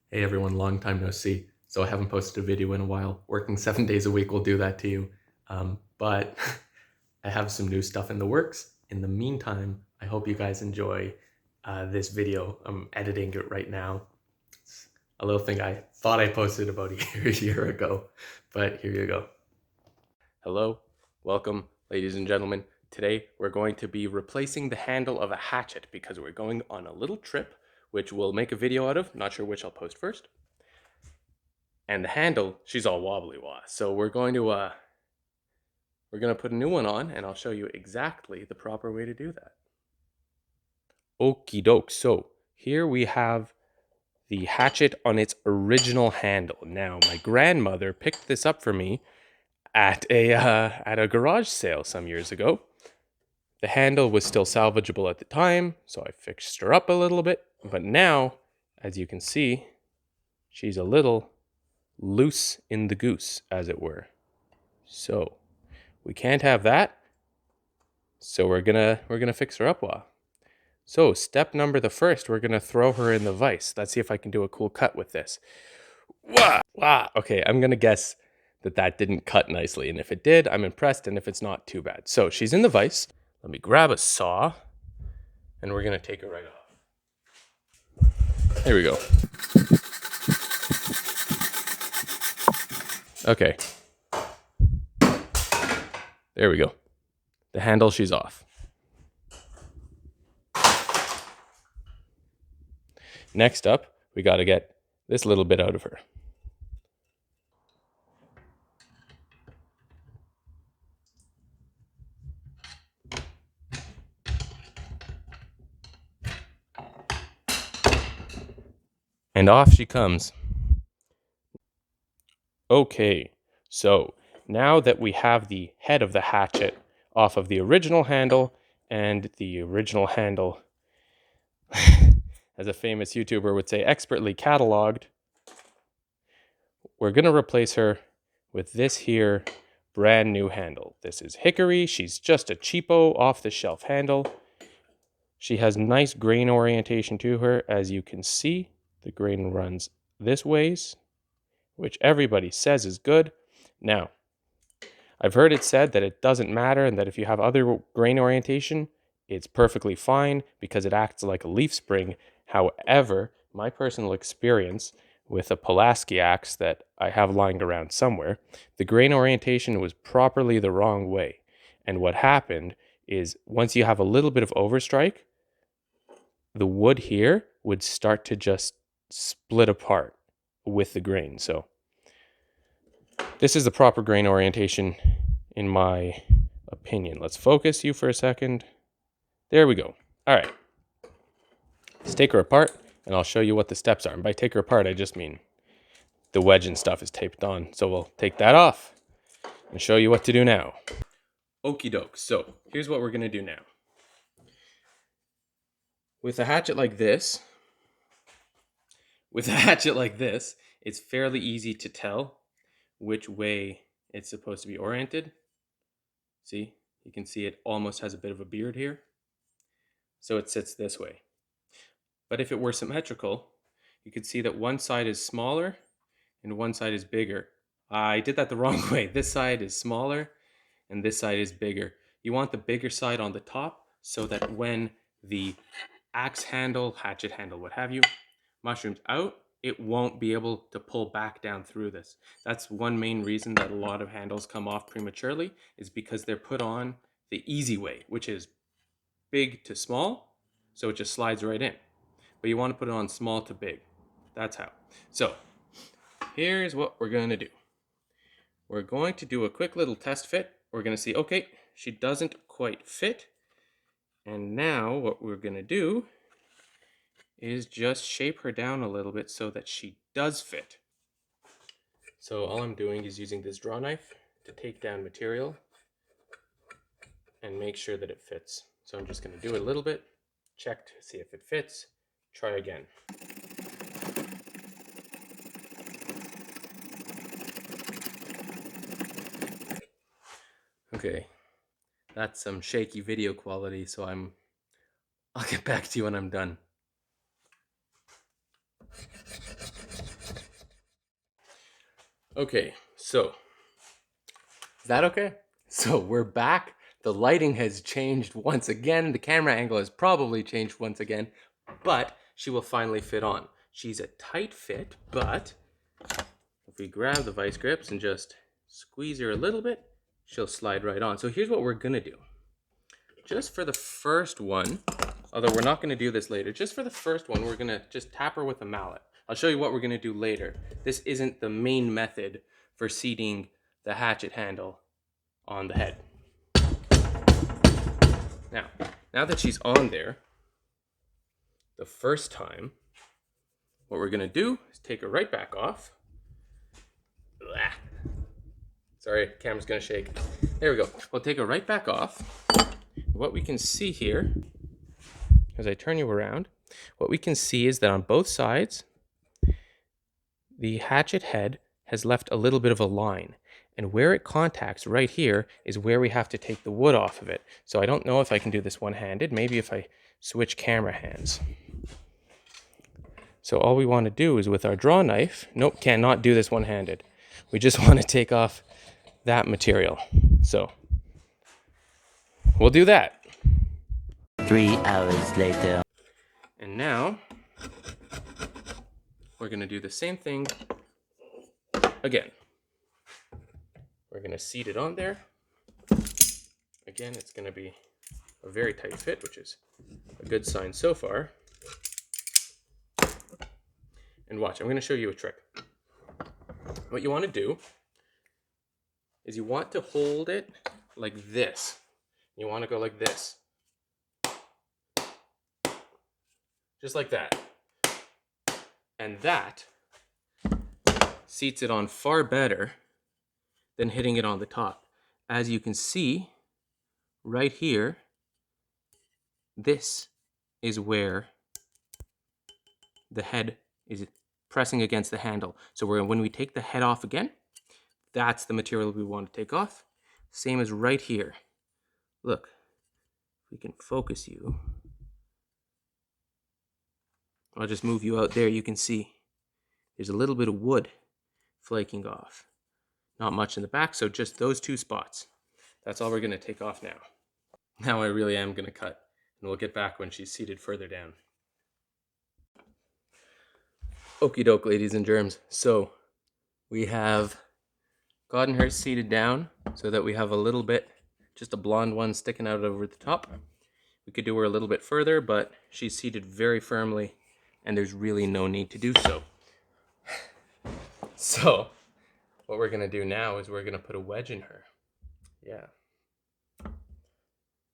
Hey everyone, long time no see. So I haven't posted a video in a while. Working 7 days a week will do that to you. But I have some new stuff in the works. In the meantime, I hope you guys enjoy this video. I'm editing it right now. It's a little thing I thought I posted about a year ago, but here you go. Hello, welcome, ladies and gentlemen. Today we're going to be replacing the handle of a hatchet because we're going on a little trip, which we'll make a video out of. Not sure which I'll post first. And the handle, she's all wobbly wah. So we're going to put a new one on, and I'll show you exactly the proper way to do that. Okie doke. So here we have the hatchet on its original handle. Now, my grandmother picked this up for me at a garage sale some years ago. The handle was still salvageable at the time, so I fixed her up a little bit. But now, as you can see, she's a little loose in the goose, as it were. So we can't have that. So we're gonna fix her up well. So step number the first, we're gonna throw her in the vise. Let's see if I can do a cool cut with this. Wah! Wah! Okay, I'm gonna guess that didn't cut nicely, and if it did, I'm impressed, and if it's not, too bad. So she's in the vise. Let me grab a saw, and we're gonna take her right off. Here we go. Okay. There we go. The handle, she's off. Next up, we got to get this little bit out of her. And off she comes. Okay, so now that we have the head of the hatchet off of the original handle, and the original handle, as a famous YouTuber would say, expertly cataloged, we're going to replace her with this here brand new handle. This is Hickory. She's just a cheapo off-the-shelf handle. She has nice grain orientation to her. As you can see, the grain runs this ways, which everybody says is good. Now, I've heard it said that it doesn't matter and that if you have other grain orientation, it's perfectly fine because it acts like a leaf spring. However, my personal experience with a Pulaski axe that I have lying around somewhere, the grain orientation was properly the wrong way. And what happened is once you have a little bit of overstrike, the wood here would start to just split apart with the grain. So this is the proper grain orientation in my opinion. Let's focus you for a second. There we go. All right. Let's take her apart and I'll show you what the steps are. And by take her apart, I just mean the wedge and stuff is taped on. So we'll take that off and show you what to do now. Okie doke. So here's what we're going to do now. With a hatchet like this, it's fairly easy to tell which way it's supposed to be oriented. See, you can see it almost has a bit of a beard here. So it sits this way. But if it were symmetrical, you could see that one side is smaller and one side is bigger. I did that the wrong way. This side is smaller and this side is bigger. You want the bigger side on the top so that when the axe handle, hatchet handle, what have you, mushrooms out, it won't be able to pull back down through this. That's one main reason that a lot of handles come off prematurely, is because they're put on the easy way, which is big to small, so it just slides right in. But you want to put it on small to big. That's how. So here's what we're going to do. We're going to do a quick little test fit. We're going to see, okay, she doesn't quite fit. And now what we're going to do is just shape her down a little bit so that she does fit. So all I'm doing is using this draw knife to take down material and make sure that it fits. So I'm just going to do it a little bit, check to see if it fits, try again. Okay, that's some shaky video quality, so I'll get back to you when I'm done. Okay, so is that okay? So we're back. The lighting has changed once again. The camera angle has probably changed once again, but she will finally fit on. She's a tight fit, but if we grab the vice grips and just squeeze her a little bit, she'll slide right on. So here's what we're gonna do. Just for the first one, although we're not gonna do this later, just for the first one, we're gonna just tap her with a mallet. I'll show you what we're gonna do later. This isn't the main method for seating the hatchet handle on the head. Now that she's on there, the first time, what we're gonna do is take her right back off. Blah. Sorry, camera's gonna shake. There we go. We'll take her right back off. What we can see here, as I turn you around, what we can see is that on both sides, the hatchet head has left a little bit of a line. And where it contacts right here is where we have to take the wood off of it. So I don't know if I can do this one-handed. Maybe if I switch camera hands. So all we want to do is with our draw knife, nope, cannot do this one-handed. We just want to take off that material. So we'll do that. 3 hours later. And now we're going to do the same thing again. We're going to seat it on there. Again, it's going to be a very tight fit, which is a good sign so far. And watch, I'm going to show you a trick. What you want to do is you want to hold it like this. You want to go like this. Just like that. And that seats it on far better than hitting it on the top. As you can see, right here, this is where the head is pressing against the handle. So when we take the head off again, that's the material we want to take off. Same as right here. Look, if we can focus you. I'll just move you out there. You can see there's a little bit of wood flaking off. Not much in the back, so just those two spots. That's all we're going to take off now. Now I really am going to cut, and we'll get back when she's seated further down. Okie doke, ladies and germs. So we have gotten her seated down so that we have a little bit, just a blonde one sticking out over the top. We could do her a little bit further, but she's seated very firmly, and there's really no need to do so. So what we're going to do now is we're going to put a wedge in her. Yeah.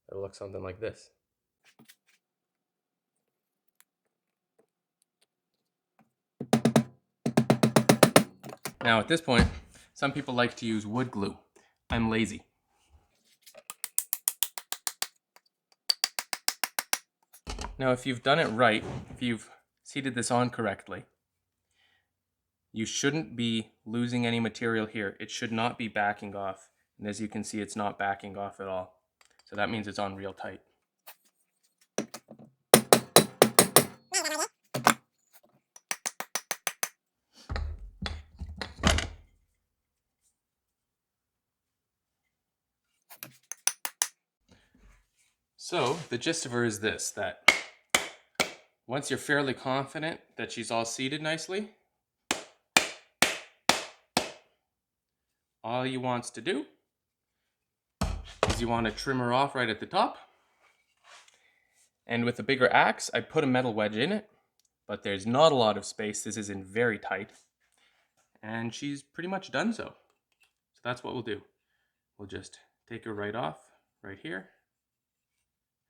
It'll look something like this. Now at this point, some people like to use wood glue. I'm lazy. Now if you've done it right, if you've seated this on correctly, you shouldn't be losing any material here. It should not be backing off. And as you can see, it's not backing off at all. So that means it's on real tight. So the gist of her is this, that once you're fairly confident that she's all seated nicely, all you wants to do is you want to trim her off right at the top. And with a bigger axe, I put a metal wedge in it, but there's not a lot of space. This isn't very tight. And she's pretty much done so. So that's what we'll do. We'll just take her right off, right here,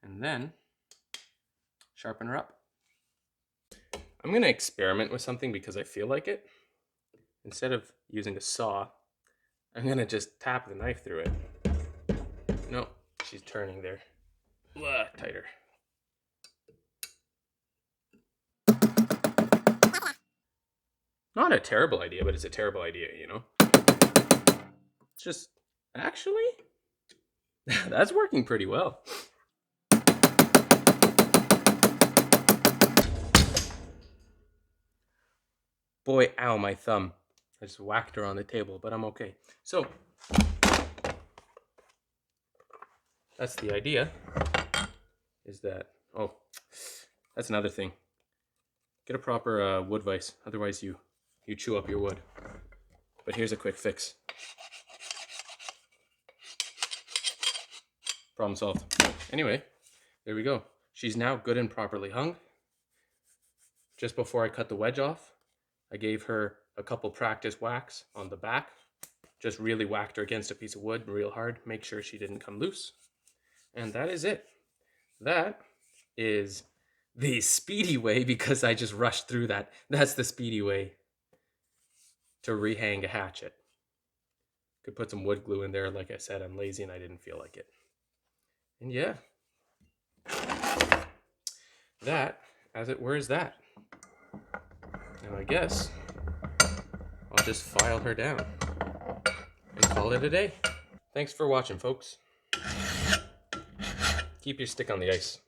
and then sharpen her up. I'm going to experiment with something because I feel like it. Instead of using a saw, I'm going to just tap the knife through it. No, she's turning there. Blah, tighter. Not a terrible idea, but it's a terrible idea, you know? It's just, actually, that's working pretty well. Boy, ow, my thumb. I just whacked her on the table, but I'm okay. So that's the idea, is that, oh, that's another thing. Get a proper wood vise, otherwise you chew up your wood. But here's a quick fix. Problem solved. Anyway, there we go. She's now good and properly hung. Just before I cut the wedge off, I gave her a couple practice whacks on the back. Just really whacked her against a piece of wood real hard, make sure she didn't come loose. And that is it. That is the speedy way, because I just rushed through that. That's the speedy way to rehang a hatchet. Could put some wood glue in there. Like I said, I'm lazy and I didn't feel like it. And yeah, that, as it were, is that. Now I guess I'll just file her down and call it a day. Thanks for watching, folks. Keep your stick on the ice.